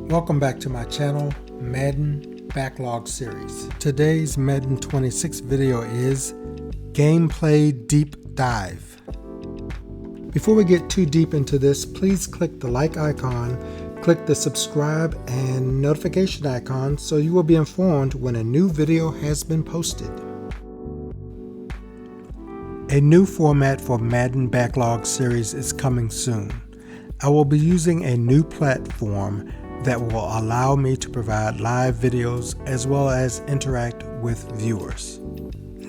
Welcome back to my channel, Madden Backlog series. Today's Madden 26 video is Gameplay Deep Dive. Before we get too deep into this, please click the like icon, click the subscribe and notification icon so you will be informed when a new video has been posted. A new format for Madden Backlog series is coming soon. I will be using a new platform that will allow me to provide live videos as well as interact with viewers.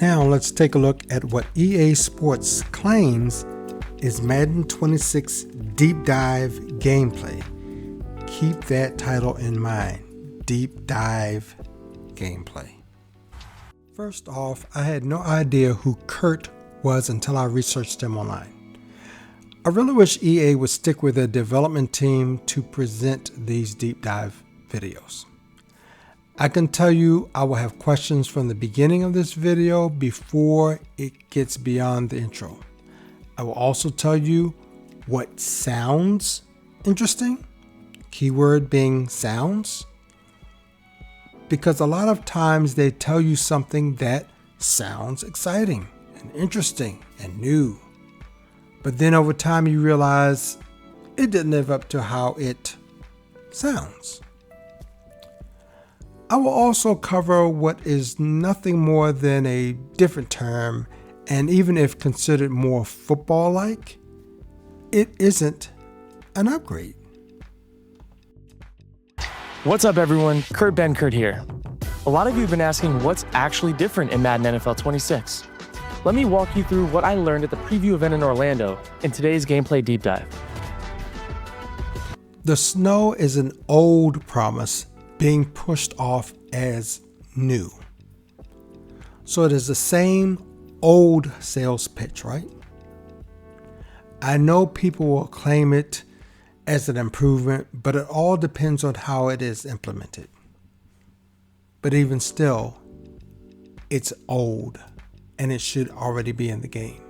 Now let's take a look at what EA Sports claims is Madden 26 Deep Dive Gameplay. Keep that title in mind, Deep Dive Gameplay. First off, I had no idea who Kurt was until I researched him online. I really wish EA would stick with their development team to present these deep dive videos. I can tell you I will have questions from the beginning of this video before it gets beyond the intro. I will also tell you what sounds interesting, keyword being sounds, because a lot of times they tell you something that sounds exciting and interesting and new. But then over time you realize it didn't live up to how it sounds. I will also cover what is nothing more than a different term, and even if considered more football-like, it isn't an upgrade. What's up everyone, Kurt here. A lot of you have been asking what's actually different in Madden NFL 26. Let me walk you through what I learned at the preview event in Orlando in today's gameplay deep dive. The snow is an old promise being pushed off as new. So it is the same old sales pitch, right? I know people will claim it as an improvement, but it all depends on how it is implemented. But even still, it's old, and it should already be in the game.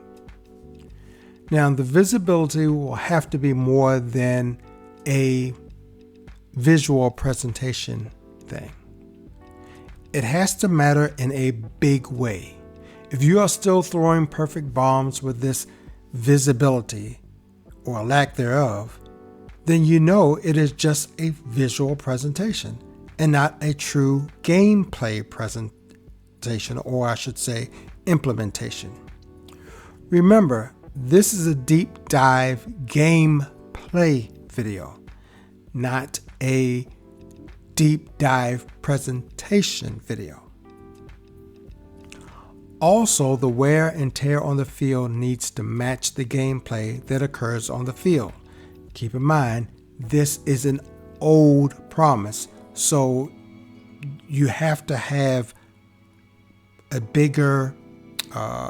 Now, the visibility will have to be more than a visual presentation thing. It has to matter in a big way. If you are still throwing perfect bombs with this visibility, or lack thereof, then you know it is just a visual presentation and not a true gameplay presentation, or I should say implementation. Remember, this is a deep dive gameplay video, not a deep dive presentation video. Also, the wear and tear on the field needs to match the gameplay that occurs on the field. Keep in mind, this is an old promise, so you have to have a bigger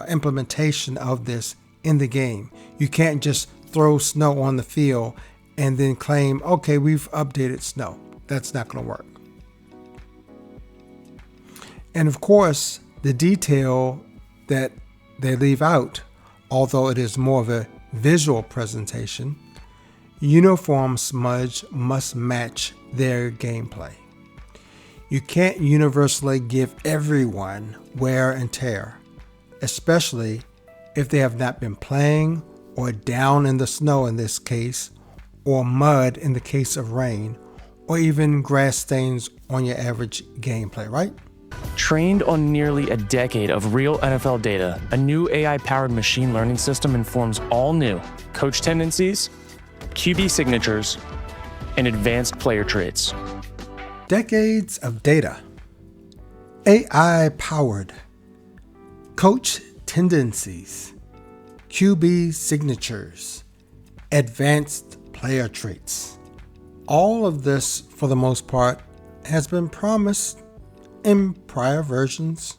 implementation of this in the game. You can't just throw snow on the field and then claim, okay, we've updated snow. That's not going to work. And of course, the detail that they leave out, although it is more of a visual presentation, uniform smudge must match their gameplay. You can't universally give everyone wear and tear, especially if they have not been playing or down in the snow in this case, or mud in the case of rain, or even grass stains on your average gameplay, right? Trained on nearly a decade of real NFL data, a new AI-powered machine learning system informs all new coach tendencies, QB signatures, and advanced player traits. Decades of data, AI-powered, coach tendencies, QB signatures, advanced player traits. All of this, for the most part, has been promised in prior versions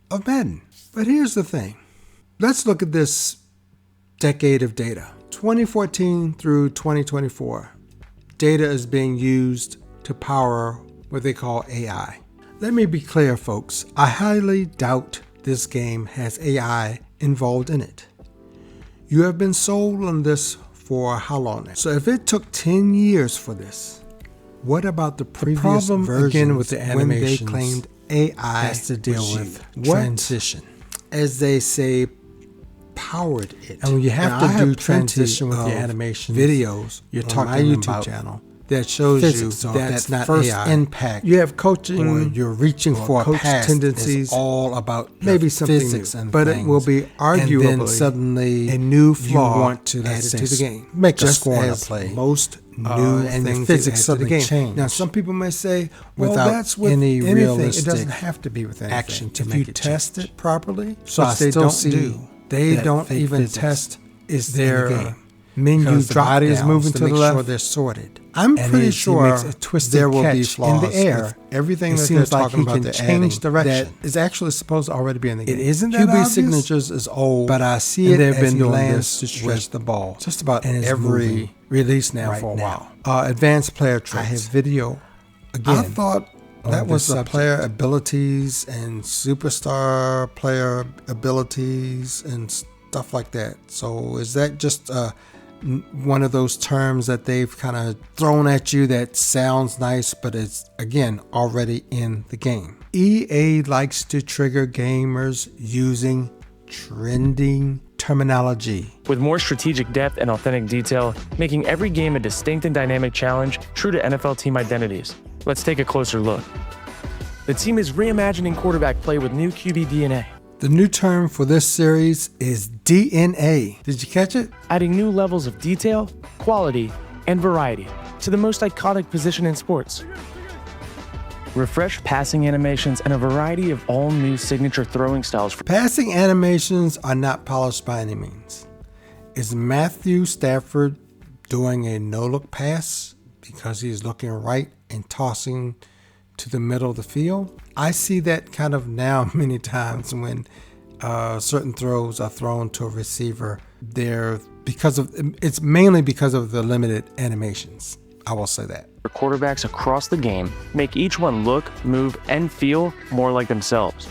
of Madden. But here's the thing. Let's look at this decade of data. 2014 through 2024, data is being used to power what they call AI. Let me be clear, folks. I highly doubt this game has AI involved in it. You have been sold on this for how long now? So if it took 10 years for this, What about the previous versions again with the animations when they claimed AI has to deal with transition? As they say, powered it. And when you have to do transition with the animation videos, you're talking on my YouTube channel that shows you that's not first AI. Impact. You have coaching, or you're reaching for coach tendencies, all about maybe something physics new, and but things. It will be arguably and then suddenly a new flaw you want to add it to the game. Make a score on a play. Most new and the physics suddenly change. Now, some people may say, well, that's with any realistic. It doesn't have to be with anything. Action to make it test it properly. So which they don't do. They don't even test is their menu drop is moving to the left. Sure they're sorted. I'm pretty sure there will be flaws in the air. Everything that they're talking about, they change direction. That is actually supposed to already be in the game. It isn't that obvious. QB signatures is old, but I see it. They've been doing this to stretch the ball just about every release now for a while. Advanced player traits. I have video. Again, I thought that was the player abilities and superstar player abilities and stuff like that. So is that just one of those terms that they've kind of thrown at you that sounds nice, but it's, again, already in the game? EA likes to trigger gamers using trending terminology. With more strategic depth and authentic detail, making every game a distinct and dynamic challenge true to NFL team identities. Let's take a closer look. The team is reimagining quarterback play with new QB DNA. The new term for this series is DNA. Did you catch it? Adding new levels of detail, quality, and variety to the most iconic position in sports. Refreshed passing animations and a variety of all new signature throwing styles. Passing animations are not polished by any means. Is Matthew Stafford doing a no-look pass because he's looking right and tossing to the middle of the field? I see that kind of now many times when certain throws are thrown to a receiver. It's mainly because of the limited animations. I will say that. Quarterbacks across the game make each one look, move, and feel more like themselves.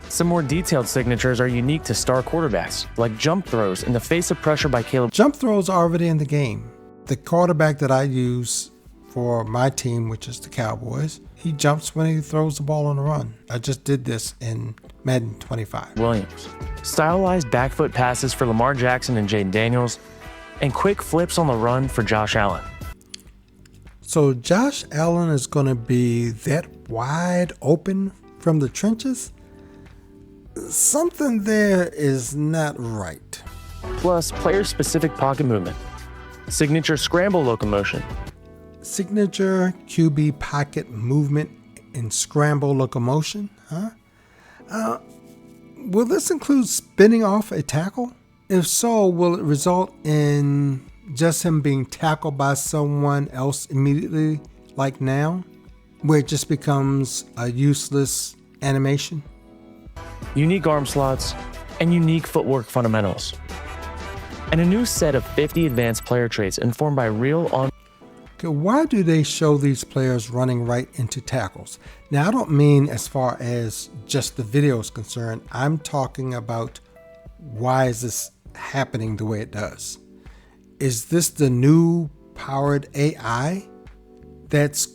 Some more detailed signatures are unique to star quarterbacks, like jump throws in the face of pressure by Caleb. Jump throws are already in the game. The quarterback that I use for my team, which is the Cowboys, he jumps when he throws the ball on the run. I just did this in Madden 25. Williams. Stylized back foot passes for Lamar Jackson and Jaden Daniels, and quick flips on the run for Josh Allen. So Josh Allen is going to be that wide open from the trenches? Something there is not right. Plus, player-specific pocket movement, signature scramble locomotion, signature QB pocket movement and scramble locomotion, huh? Will this include spinning off a tackle? If so, will it result in just him being tackled by someone else immediately, like now, where it just becomes a useless animation? Unique arm slots and unique footwork fundamentals. And a new set of 50 advanced player traits informed by real on. Okay, why do they show these players running right into tackles? Now, I don't mean as far as just the video is concerned. I'm talking about why is this happening the way it does? Is this the new powered AI that's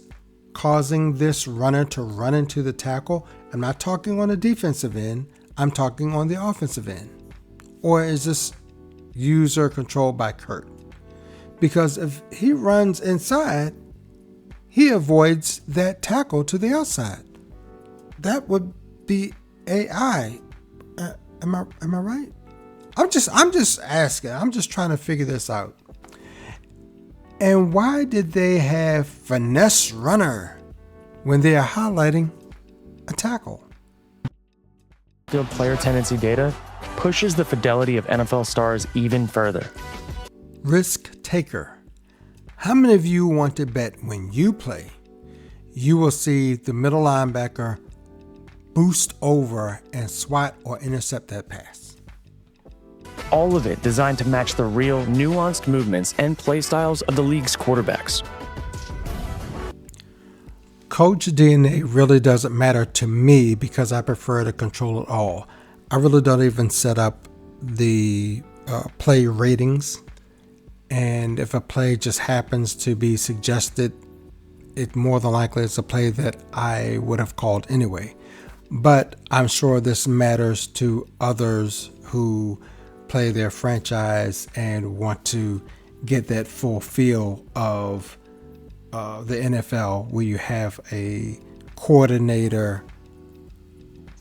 causing this runner to run into the tackle? I'm not talking on the defensive end. I'm talking on the offensive end. Or is this user controlled by Kurt? Because if he runs inside, he avoids that tackle to the outside. That would be AI. Am I right? I'm just asking. I'm just trying to figure this out. And why did they have finesse runner when they are highlighting a tackle? Field player tendency data pushes the fidelity of NFL stars even further. Risk taker. How many of you want to bet when you play, you will see the middle linebacker boost over and swat or intercept that pass? All of it designed to match the real, nuanced movements and play styles of the league's quarterbacks. Coach DNA really doesn't matter to me because I prefer to control it all. I really don't even set up the play ratings. And if a play just happens to be suggested it more than likely is a play that I would have called anyway. But I'm sure this matters to others who play their franchise and want to get that full feel of the NFL, where you have a coordinator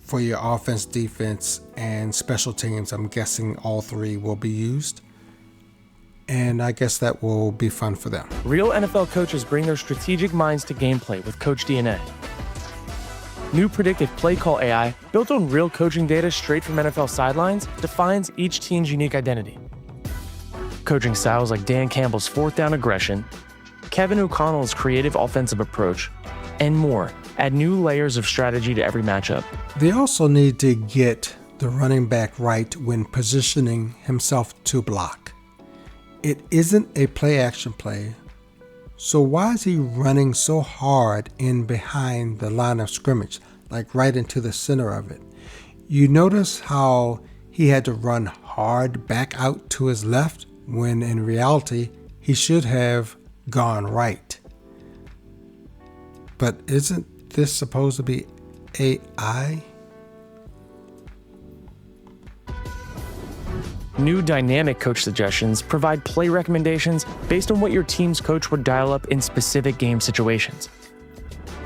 for your offense, defense, and special teams. I'm guessing all three will be used. And I guess that will be fun for them. Real NFL coaches bring their strategic minds to gameplay with Coach DNA. New predictive play call AI, built on real coaching data straight from NFL sidelines, defines each team's unique identity. Coaching styles like Dan Campbell's fourth down aggression, Kevin O'Connell's creative offensive approach, and more add new layers of strategy to every matchup. They also need to get the running back right when positioning himself to block. It isn't a play action play, so why is he running so hard in behind the line of scrimmage, like right into the center of it? You notice how he had to run hard back out to his left when in reality he should have gone right. But isn't this supposed to be AI? New dynamic coach suggestions provide play recommendations based on what your team's coach would dial up in specific game situations.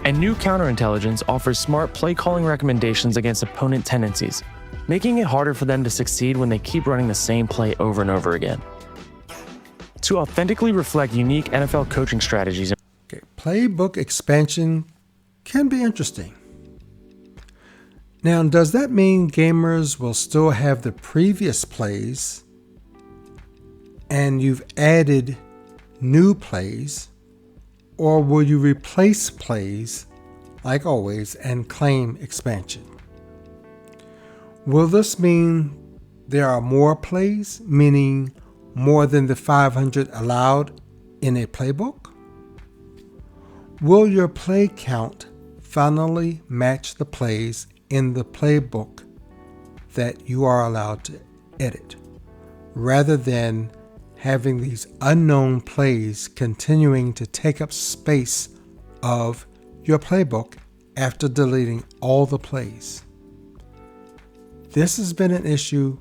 And new counterintelligence offers smart play calling recommendations against opponent tendencies, making it harder for them to succeed when they keep running the same play over and over again. To authentically reflect unique NFL coaching strategies. Okay, playbook expansion can be interesting. Now, does that mean gamers will still have the previous plays and you've added new plays, or will you replace plays like always and claim expansion? Will this mean there are more plays, meaning more than the 500 allowed in a playbook? Will your play count finally match the plays in the playbook that you are allowed to edit, rather than having these unknown plays continuing to take up space of your playbook after deleting all the plays? This has been an issue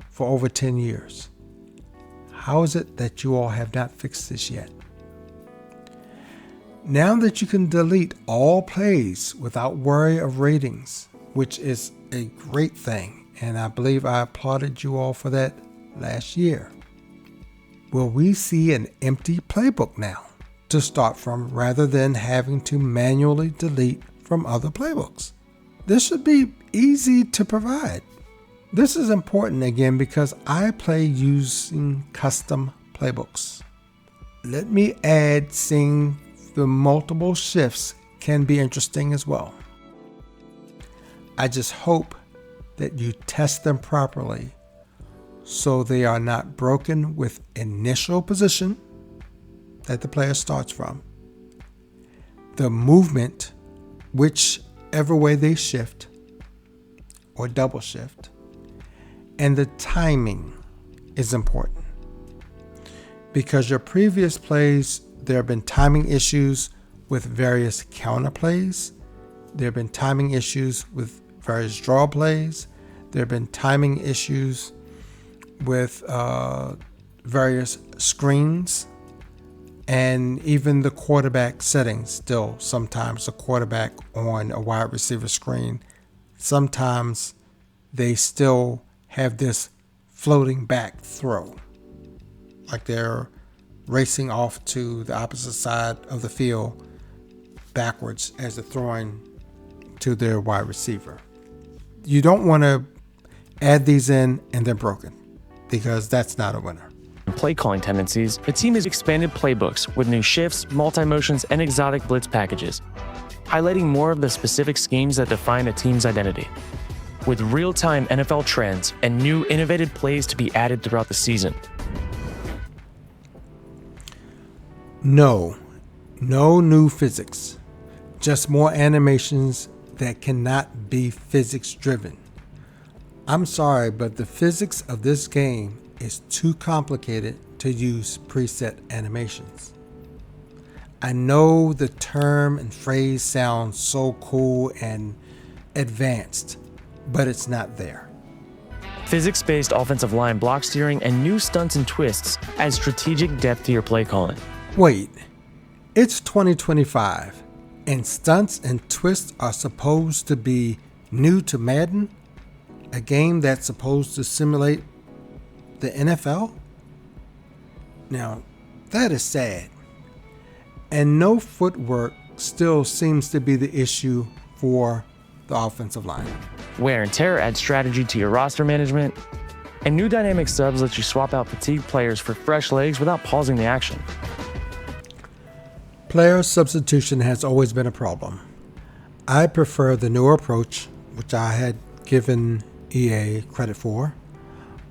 for over 10 years. How is it that you all have not fixed this yet? Now that you can delete all plays without worry of ratings, which is a great thing, and I believe I applauded you all for that last year, will we see an empty playbook now to start from, rather than having to manually delete from other playbooks? This should be easy to provide. This is important again because I play using custom playbooks. Let me add seeing the multiple shifts can be interesting as well. I just hope that you test them properly so they are not broken with initial position that the player starts from, the movement, whichever way they shift or double shift, and the timing is important. Because your previous plays, there have been timing issues with various counter plays. There have been timing issues with various draw plays. There have been timing issues with various screens, and even the quarterback settings. Still, sometimes a quarterback on a wide receiver screen, sometimes they still have this floating back throw, like they're racing off to the opposite side of the field backwards as they're throwing to their wide receiver. You don't want to add these in and they're broken, because that's not a winner. Play calling tendencies, the team has expanded playbooks with new shifts, multi-motions, and exotic blitz packages, highlighting more of the specific schemes that define a team's identity. With real-time NFL trends and new innovative plays to be added throughout the season. No new physics, just more animations that cannot be physics driven. I'm sorry, but the physics of this game is too complicated to use preset animations. I know the term and phrase sounds so cool and advanced, but it's not there. Physics-based offensive line block steering and new stunts and twists add strategic depth to your play calling. Wait, it's 2025 and stunts and twists are supposed to be new to Madden? A game that's supposed to simulate the NFL? Now, that is sad. And no footwork still seems to be the issue for the offensive line. Wear and tear adds strategy to your roster management, and new dynamic subs let you swap out fatigued players for fresh legs without pausing the action. Player substitution has always been a problem. I prefer the newer approach, which I had given EA credit for,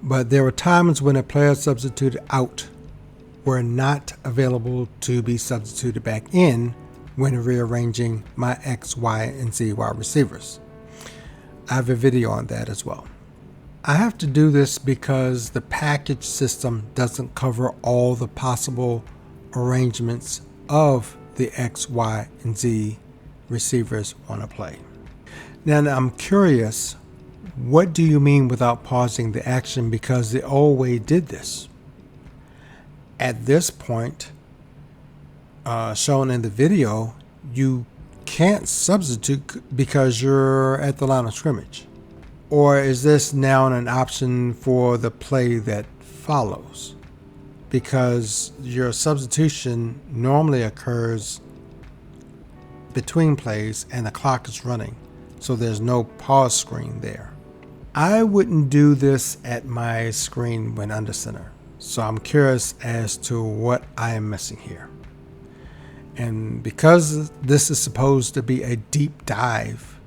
but there were times when a player substituted out were not available to be substituted back in when rearranging my X, Y, and Z wide receivers. I have a video on that as well. I have to do this because the package system doesn't cover all the possible arrangements of the X, Y, and Z receivers on a play. Now I'm curious, what do you mean without pausing the action? Because the old way did this. At this point, shown in the video, you can't substitute because you're at the line of scrimmage. Or is this now an option for the play that follows? Because your substitution normally occurs between plays and the clock is running, so there's no pause screen there. I wouldn't do this at my screen when under center, so I'm curious as to what I am missing here. And because this is supposed to be a deep dive,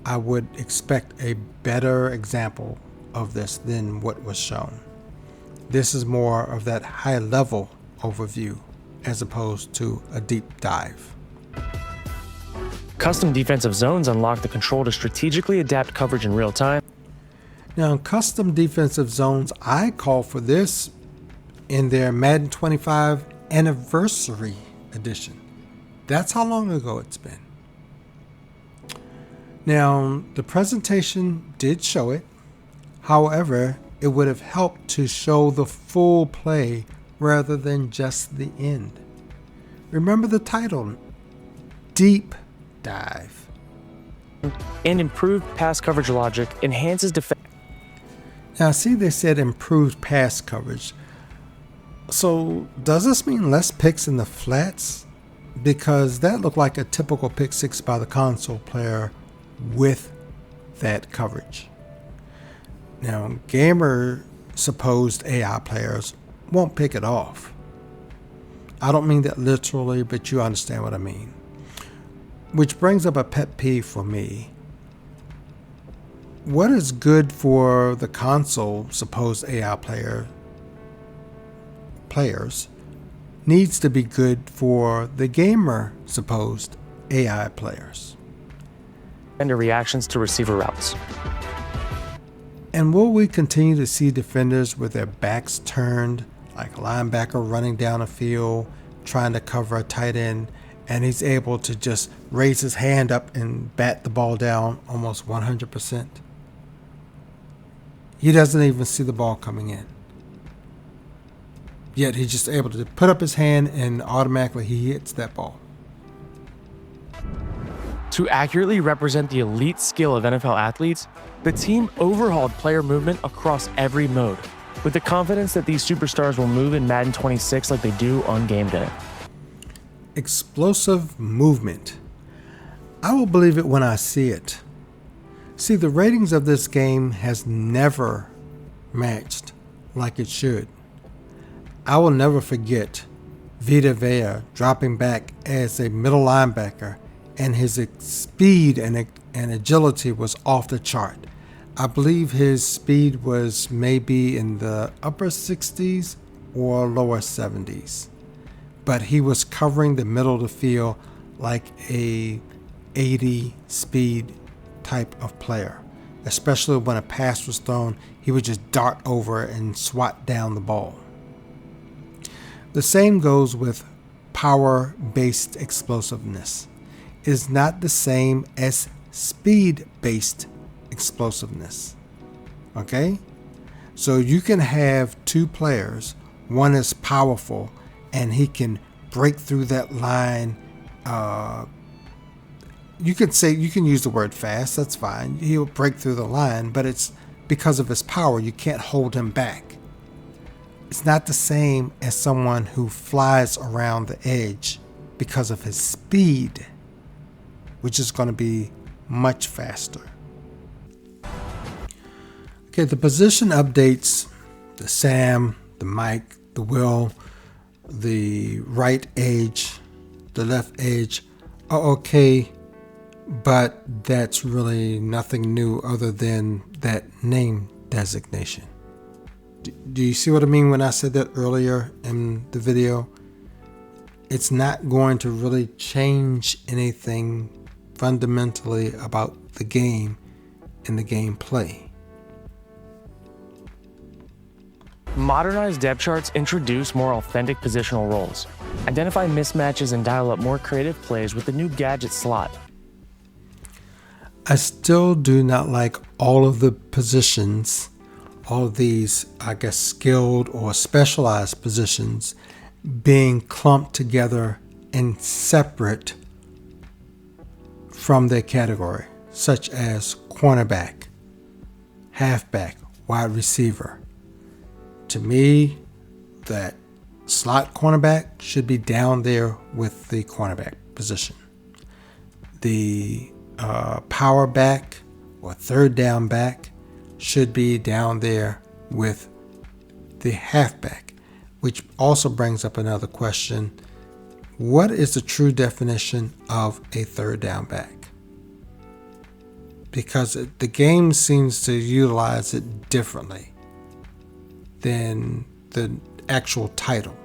I would expect a better example of this than what was shown. This is more of that high level overview as opposed to a deep dive. Custom defensive zones unlock the control to strategically adapt coverage in real time. Now, in custom defensive zones, I call for this in their Madden 25 anniversary edition. That's how long ago it's been. Now, the presentation did show it. However, it would have helped to show the full play rather than just the end. Remember the title, Deep Dive. And improved pass coverage logic enhances defense. Now, see, they said improved pass coverage. So, does this mean less picks in the flats? Because that looked like a typical pick six by the console player with that coverage. Now, gamer supposed AI players won't pick it off. I don't mean that literally, but you understand what I mean. Which brings up a pet peeve for me. What is good for the console supposed AI players needs to be good for the gamer supposed AI players. And the reactions to receiver routes. And will we continue to see defenders with their backs turned, like a linebacker running down a field, trying to cover a tight end, and he's able to just raise his hand up and bat the ball down almost 100%? He doesn't even see the ball coming in. Yet he's just able to put up his hand and automatically he hits that ball. To accurately represent the elite skill of NFL athletes, the team overhauled player movement across every mode, with the confidence that these superstars will move in Madden 26 like they do on game day. Explosive movement. I will believe it when I see it. See, the ratings of this game has never matched like it should. I will never forget Vita Vea dropping back as a middle linebacker, and his speed and agility was off the chart. I believe his speed was maybe in the upper 60s or lower 70s. But he was covering the middle of the field like a 80 speed type of player. Especially when a pass was thrown, he would just dart over and swat down the ball. The same goes with power-based explosiveness. It is not the same as speed-based explosiveness. Okay? So you can have two players. One is powerful and he can break through that line. You can use the word fast, that's fine. He'll break through the line, but it's because of his power. You can't hold him back. It's not the same as someone who flies around the edge because of his speed, which is going to be much faster. Okay, the position updates, the Sam, the Mike, the Will, the right edge, the left edge are okay, but that's really nothing new other than that name designation. Do you see what I mean when I said that earlier in the video? It's not going to really change anything fundamentally about the game and the gameplay. Modernized depth charts introduce more authentic positional roles, identify mismatches, and dial up more creative plays with the new gadget slot. I still do not like all of the positions, all of these, I guess, skilled or specialized positions being clumped together and separate from their category, such as cornerback, halfback, wide receiver. To me, that slot cornerback should be down there with the cornerback position. The power back or third down back should be down there with the halfback, which also brings up another question. What is the true definition of a third down back? Because the game seems to utilize it differently than the actual title.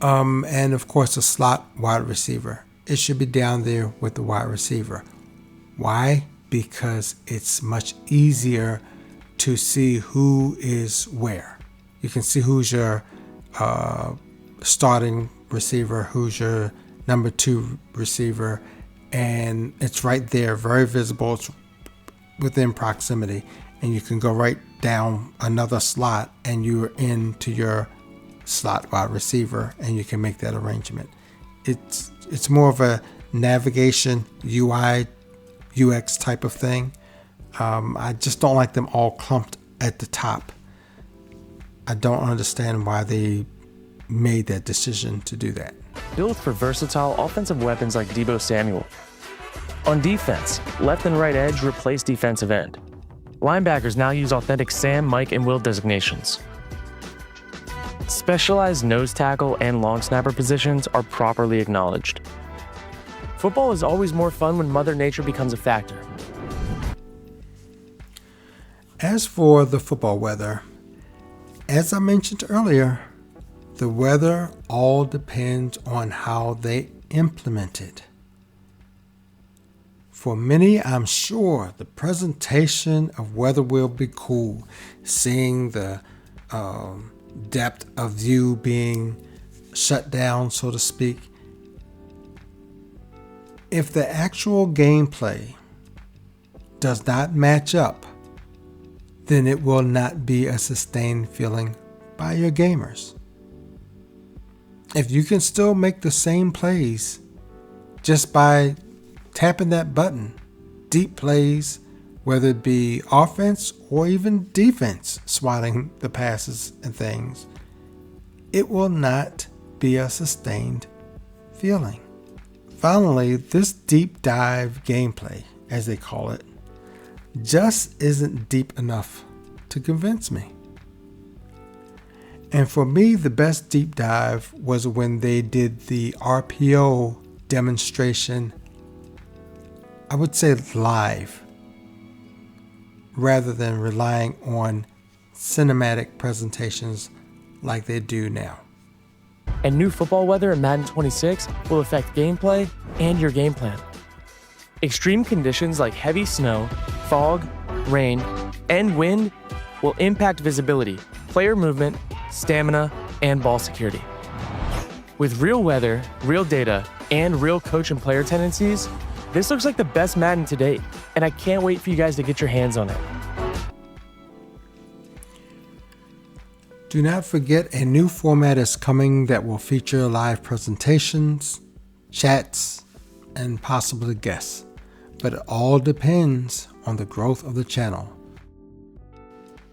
And of course, the slot wide receiver. It should be down there with the wide receiver. Why? Because it's much easier to see who is where. You can see who's your starting receiver, who's your number 2 receiver, and it's right there, very visible. It's within proximity, and you can go right down another slot and you're into your slot wide receiver, and you can make that arrangement. It's more of a navigation UI UX type of thing. I just don't like them all clumped at the top. I don't understand why they made that decision to do that. Built for versatile offensive weapons like Deebo Samuel. On defense, left and right edge replace defensive end. Linebackers now use authentic Sam, Mike, and Will designations. Specialized nose tackle and long snapper positions are properly acknowledged. Football is always more fun when Mother Nature becomes a factor. As for the football weather, as I mentioned earlier, the weather all depends on how they implement it. For many, I'm sure the presentation of weather will be cool, seeing the depth of view being shut down, so to speak. If the actual gameplay does not match up, then it will not be a sustained feeling by your gamers. If you can still make the same plays just by tapping that button, deep plays, whether it be offense or even defense, swatting the passes and things, it will not be a sustained feeling. Finally, this deep dive gameplay, as they call it, just isn't deep enough to convince me. And for me, the best deep dive was when they did the RPO demonstration, I would say live, rather than relying on cinematic presentations like they do now. And new football weather in Madden 26 will affect gameplay and your game plan. Extreme conditions like heavy snow, fog, rain, and wind will impact visibility, player movement, stamina, and ball security. With real weather, real data, and real coach and player tendencies, this looks like the best Madden to date, and I can't wait for you guys to get your hands on it. Do not forget, a new format is coming that will feature live presentations, chats, and possibly guests, but it all depends on the growth of the channel.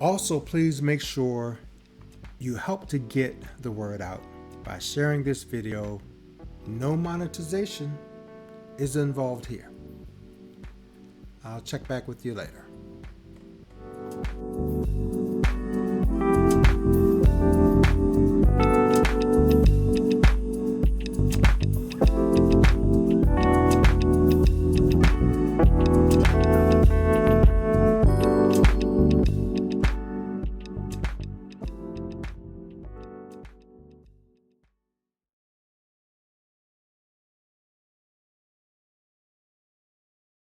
Also, please make sure you help to get the word out by sharing this video. No monetization is involved here. I'll check back with you later.